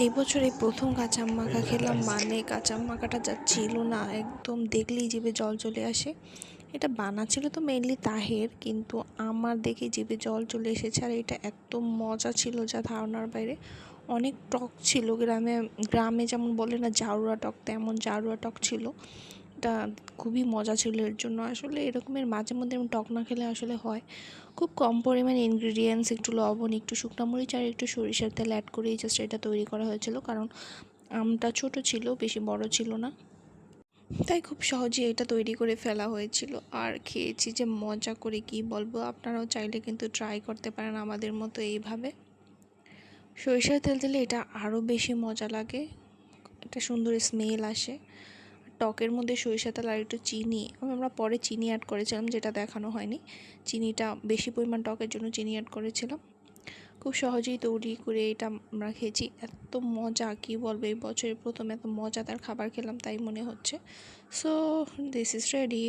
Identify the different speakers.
Speaker 1: এই বছর এই প্রথম কাঁচা আম মাখা খেলাম, মানে কাঁচা আম মাখাটা যা ছিল না, একদম দেখলেই জিভে জল চলে আসে। এটা বানাচ্ছিল তো মেইনলি তাহের, কিন্তু আমার দেখে জিভে জল চলে এসেছে। আর এটা এত মজা ছিল যা ধারণার বাইরে। অনেক টক ছিল, গ্রামে গ্রামে যেমন বলে না জাউরা টক, তেমন জাউরা টক ছিল। এটা খুবই মজা ছিল। এর জন্য আসলে এরকমের মাঝে মধ্যে আমি টক না খেলে আসলে হয়। খুব কম পরিমাণে ইনগ্রিডিয়েন্টস, একটু লবণ, একটু শুকনো মরিচ আর একটু সরিষার তেল অ্যাড করেই জাস্ট এটা তৈরি করা হয়েছিল, কারণ আমটা ছোট ছিল, বেশি বড় ছিল না, তাই খুব সহজেই এটা তৈরি করে ফেলা হয়েছিল। আর খেয়েছি যে মজা করে, কি বলবো। আপনারাও চাইলে কিন্তু ট্রাই করতে পারেন আমাদের মতো এইভাবে। সরিষার তেল দিলে এটা আরও বেশি মজা লাগে, একটা সুন্দর স্মেল আসে। টকের মধ্যে সরিষা তেল আর একটু চিনি, আমরা পরে চিনি অ্যাড করেছিলাম, যেটা দেখানো হয়নি। চিনিটা বেশি পরিমাণ টকের জন্য চিনি অ্যাড করেছিলাম। খুব সহজেই তৈরি করে এটা আমরা খেয়েছি। এত মজা, কি বলবো, এই বছরের প্রথম এত মজাদার খাবার খেলাম তাই মনে হচ্ছে। So this is ready.